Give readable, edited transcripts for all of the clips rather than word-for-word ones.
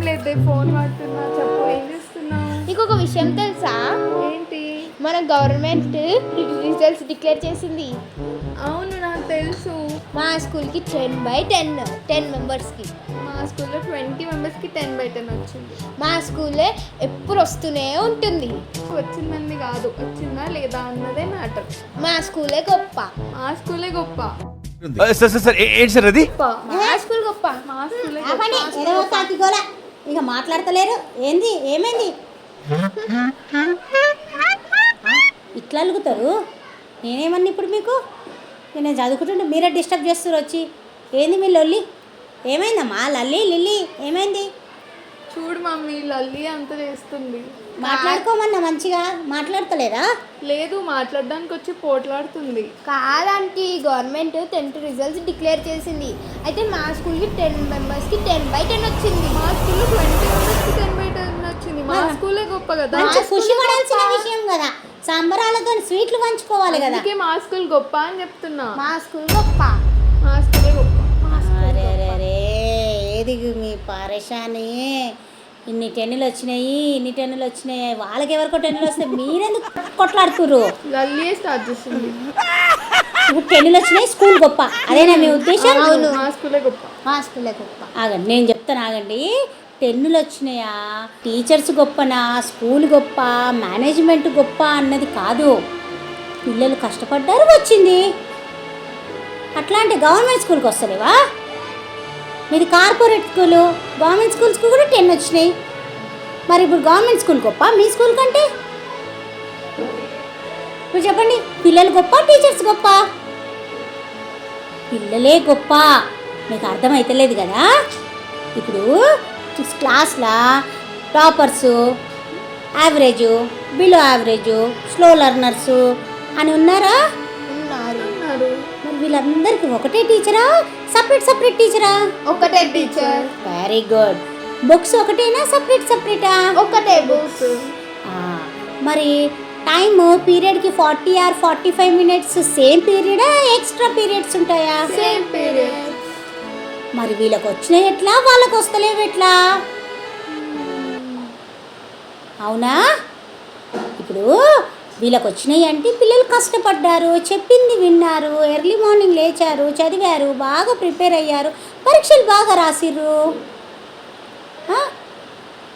లేదు, ఫోన్ వాడుతున్నా. చెప్పు, ఏం చేస్తున్నావు? నీకు ఒక విషయం తెలుసా? ఏంటి? మన గవర్నమెంట్ రిజల్ట్స్ డిక్లేర్ చేసింది. అవును, నాకు తెలుసు. మా స్కూల్కి 10/10 మెంబర్స్కి. మా స్కూల్లో 20 మెంబర్స్కి 10/10 వచ్చింది. మా స్కూల్లో ఎప్పుడు వస్తూనే ఉంటుంది. వచ్చిందని కాదు, వచ్చిందా లేదా అన్నదే మ్యాటర్. మా స్కూలే గొప్ప. మా స్కూలే గొప్ప. సార్ ఏంటి సార్ అది? మా స్కూల్ గొప్ప. మా స్కూలే ఆ పని ఏదో కాకి గోల ఇక మాట్లాడతలేరు. ఏంది ఏమైంది ఇట్లా అలుగుతారు? నేనేమన్నా ఇప్పుడు మీకు? నేను చదువుకుంటుంటే మీరే డిస్టర్బ్ చేస్తారు వచ్చి. ఏంది మీ లొల్లి? ఏమైందమ్మా లల్లి లిల్లీ ఏమైంది? చూడు మమ్మీ, లల్లి అంత చేస్తుంది. మాట్లాడుకోమన్నా మంచిగా మాట్లాడతలేదా? లేదు, మాట్లాడడానికి వచ్చి పోట్లాడుతుంది. కాదంటే గవర్నమెంట్ 10th రిజల్ట్స్ డిక్లేర్ చేసింది. అయితే మా స్కూల్కి 10 మెంబర్స్కి 10/10 వచ్చింది. మా స్కూల్లో 20 మెంబర్స్కి 10/10 వచ్చింది. మా స్కూలే గొప్ప కదా. మంచి ఖుషి పడాల్సిన విషయం కదా. సంబరాలతో స్వీట్లు పంచుకోవాలి కదా. అందుకే మా స్కూల్ గొప్ప అని చెప్తున్నా. మా స్కూల్ గొప్ప. మా స్కూలే గొప్ప. అరే రే రే ఏది మీ పరేషాని? ఇన్ని టెన్నులు వచ్చినాయి. వాళ్ళకి ఎవరికో టెన్నులు వస్తే మీరెందుకు కొట్లాడుతుర్రు? లల్లియే స్టార్ట్ చేస్తుంది. ఇప్పుడు టెన్నులు వచ్చినాయి, స్కూల్ గొప్ప, అదేనా మీ ఉద్దేశం? అవును. మా స్కూలే గొప్ప. మా స్కూలే గొప్ప. ఆగండి, నేను చెప్తాను ఆగండి. టెన్నులు వచ్చినాయా, టీచర్స్ గొప్పనా, స్కూల్ గొప్ప, మేనేజ్మెంట్ గొప్ప అన్నది కాదు. పిల్లలు కష్టపడ్డారు, వచ్చింది. అట్లాంటి గవర్నమెంట్ స్కూల్కి వస్తలేవా? మీది కార్పొరేట్ స్కూలు. గవర్నమెంట్ స్కూల్స్కి కూడా 10 వచ్చినాయి. మరి ఇప్పుడు గవర్నమెంట్ స్కూల్ గొప్ప మీ స్కూల్ కంటే? ఇప్పుడు చెప్పండి, పిల్లలు గొప్ప టీచర్స్ గొప్ప? పిల్లలే గొప్ప. మీకు అర్థమైతలేదు కదా. ఇప్పుడు క్లాస్లో toppers, average, below average, slow learners అని ఉన్నారా? ఉన్నారు. మరి వీళ్ళందరికీ ఒకటే టీచరా, సపరేట్ టీచరా? ఒకటే టీచర్. Very good. బుక్స్ ఒకటేనా, సపరేటా? ఒకటే బుక్స్. మరి టైమ్ పీరియడ్కి 40 or 45 minutes సేమ్ పీరియడా, ఎక్స్ట్రా పీరియడ్స్ ఉంటాయా? Same period. మరి వీళ్ళకి వచ్చినాయి ఎట్లా, వాళ్ళకి వస్తలేవు ఎట్లా? అవునా? ఇప్పుడు వీళ్ళకి వచ్చినాయి అంటే పిల్లలు కష్టపడ్డారు, చెప్పింది విన్నారు, ఎర్లీ మార్నింగ్ లేచారు, చదివారు, బాగా ప్రిపేర్ అయ్యారు, పరీక్షలు బాగా రాసిర్రు.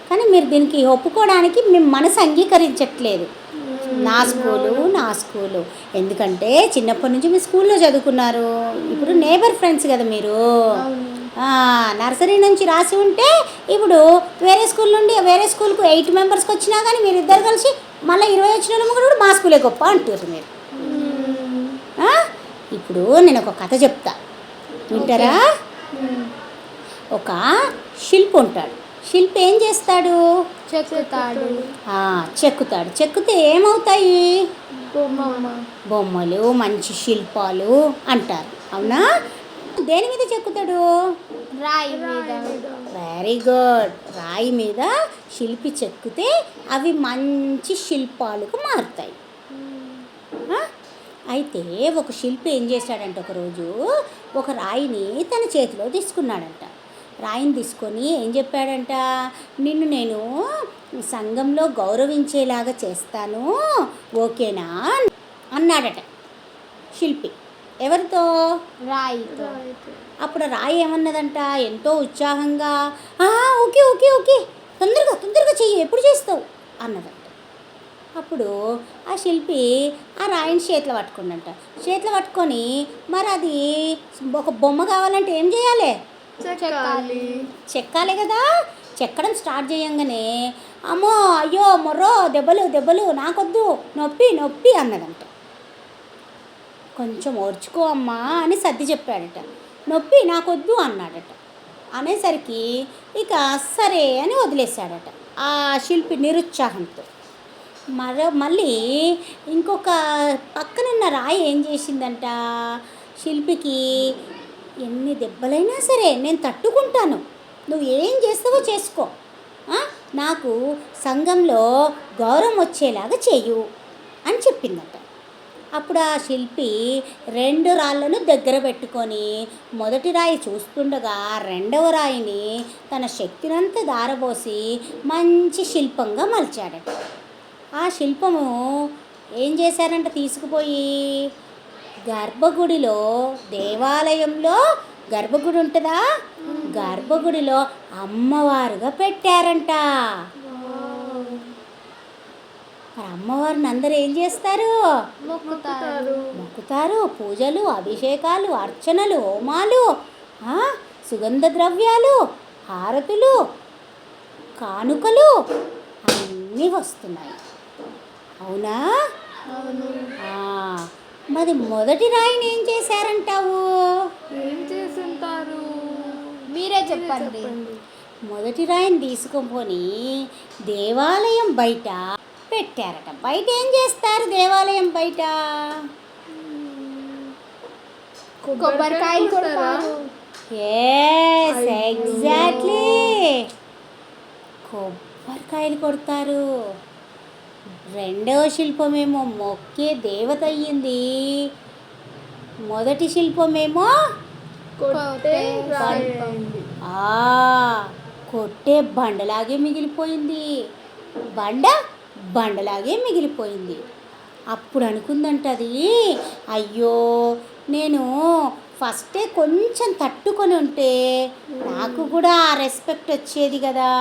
కానీ మీరు దీనికి ఒప్పుకోవడానికి మేము మనసు అంగీకరించట్లేదు. నా స్కూలు ఎందుకంటే చిన్నప్పటి నుంచి మీ స్కూల్లో చదువుకున్నారు. ఇప్పుడు నేబర్ ఫ్రెండ్స్ కదా మీరు. నర్సరీ నుంచి రాసి ఉంటే ఇప్పుడు వేరే స్కూల్ నుండి వేరే స్కూల్కు 8 మెంబర్స్కి వచ్చినా కానీ మీరు ఇద్దరు కలిసి మళ్ళీ 20 వచ్చిన వాళ్ళు కూడా మా స్కూలే గొప్ప అంటారు మీరు. ఇప్పుడు నేను ఒక కథ చెప్తా, వింటారా? ఒక శిల్పి ఉంటాడు. శిల్పి ఏం చేస్తాడు? చెక్కుతాడు. చెక్కితే ఏమవుతాయి? బొమ్మలు, మంచి శిల్పాలు అంటారు. అవునా? దేని మీద చెక్కుతాడు? రాయి మీద. Very good. రాయి మీద శిల్పి చెక్కితే అవి మంచి శిల్పాలకు మారుతాయి. అయితే ఒక శిల్పి ఏం చేశాడంటే ఒకరోజు ఒక రాయిని తన చేతిలో తీసుకున్నాడంట. రాయిని తీసుకొని ఏం చెప్పాడంట, నిన్ను నేను సంఘంలో గౌరవించేలాగా చేస్తాను, ఓకేనా అన్నాడట శిల్పి. ఎవరితో? రాయితో. అప్పుడు రాయి ఏమన్నదంట ఎంతో ఉత్సాహంగా, ఓకే ఓకే ఓకే తొందరగా చెయ్యి, ఎప్పుడు చేస్తావు అన్నదంట. అప్పుడు ఆ శిల్పి ఆ రాయిని చేతిలో పట్టుకుందంట. చేతిలో పట్టుకొని మరి అది ఒక బొమ్మ కావాలంటే ఏం చేయాలి? చెక్కాలి కదా. చెక్కడం స్టార్ట్ చేయంగానే అమ్మో అయ్యో మొర్రో దెబ్బలు నాకొద్దు, నొప్పి అన్నదంట. కొంచెం ఓర్చుకో అమ్మా అని సర్ది చెప్పాడట. నొప్పి నాకొద్దు అన్నాడట. అనేసరికి ఇక సరే అని వదిలేశాడట ఆ శిల్పి నిరుత్సాహంతో. మళ్ళీ ఇంకొక పక్కనున్న రాయి ఏం చేసిందంట, శిల్పికి ఎన్ని దెబ్బలైనా సరే నేను తట్టుకుంటాను, నువ్వు ఏం చేస్తావో చేసుకో, నాకు సంఘంలో గౌరవం వచ్చేలాగా చెయ్యు అని చెప్పిందట. అప్పుడు ఆ శిల్పి 2 రాళ్ళను దగ్గర పెట్టుకొని మొదటి రాయి చూస్తుండగా రెండవ రాయిని తన శక్తినంతా దారబోసి మంచి శిల్పంగా మలిచాడట. ఆ శిల్పము ఏం చేశారంట తీసుకుపోయి గర్భగుడిలో, దేవాలయంలో గర్భగుడి ఉంటుందా, గర్భగుడిలో అమ్మవారుగా పెట్టారంట. మరి అమ్మవారిని అందరూ ఏం చేస్తారు? మొక్కుతారు. పూజలు, అభిషేకాలు, అర్చనలు, హోమాలు, సుగంధ ద్రవ్యాలు, హారతులు, కానుకలు అన్నీ వస్తున్నాయి. అవునా? మరి మొదటి రాయిని ఏం చేశారంటావు? ఏం చేసుంటారు? మీరే చెప్పండి. మొదటి రాయిని తీసుకొని దేవాలయం బయట పెట్టారట. బయట ఏం చేస్తారు దేవాలయం బయట? కొబ్బరికాయలు కొడతారు. ఎగ్జాక్ట్లీ, కొబ్బరికాయలు కొడతారు. రెండవ శిల్పమేమో మొక్కే దేవత అయ్యింది, మొదటి శిల్పమేమో కొట్టే బండలాగే మిగిలిపోయింది. బండలాగే మిగిలిపోయింది. అప్పుడు అనుకుందంట అది, అయ్యో నేను ఫస్టే కొంచెం తట్టుకొని ఉంటే నాకు కూడా ఆ రెస్పెక్ట్ వచ్చేది కదా,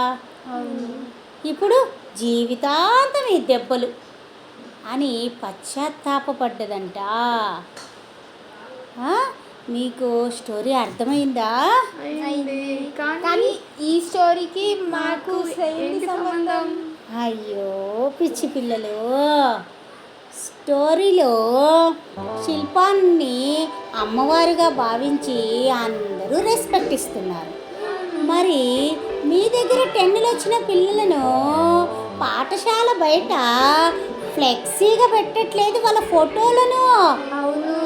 ఇప్పుడు జీవితాంతం ఈ దెబ్బలు అని పశ్చాత్తాపపడ్డదంట. మీకు స్టోరీ అర్థమైందా? కానీ ఈ స్టోరీకి మాకు ఏంటి సంబంధం? అయ్యో పిచ్చి పిల్లలు, స్టోరీలో శిల్పాన్ని అమ్మవారుగా భావించి అందరూ రెస్పెక్ట్ ఇస్తున్నారు. మరి మీ దగ్గర 10లు వచ్చిన పిల్లలను పాఠశాల బయట ఫ్లెక్సీగా పెట్టట్లేదు వాళ్ళ ఫోటోలను. అవును.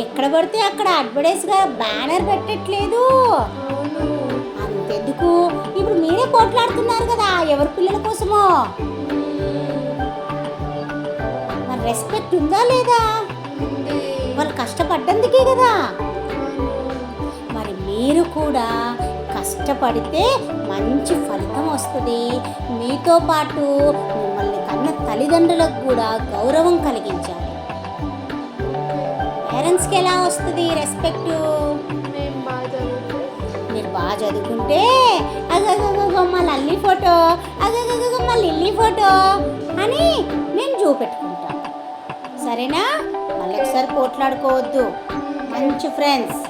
ఎక్కడ పడితే అక్కడ అడ్వర్టైజ్గా బ్యానర్ పెట్టట్లేదు. అంతెందుకు, ఇప్పుడు మీరే పోట్లాడుతున్నారు కదా ఎవరి పిల్లల కోసమో. మరి రెస్పెక్ట్ ఉందా లేదా? వాళ్ళు కష్టపడ్డందుకే కదా. మరి మీరు కూడా కష్టపడితే మంచి ఫలితం వస్తుంది. మీతో పాటు మిమ్మల్ని కన్న తల్లిదండ్రులకు కూడా గౌరవం కలిగించాలి. పేరెంట్స్కి ఎలా వస్తుంది రెస్పెక్ట్? మీరు బాగా చదువుకుంటే అగగగగ మా లల్లి ఫోటో, అగగగగ మా లిల్లీ ఫోటో అని మేము చూపెట్టుకుంటాం. సరేనా? మళ్ళీ ఒకసారి పోట్లాడుకోవద్దు. మంచి ఫ్రెండ్స్.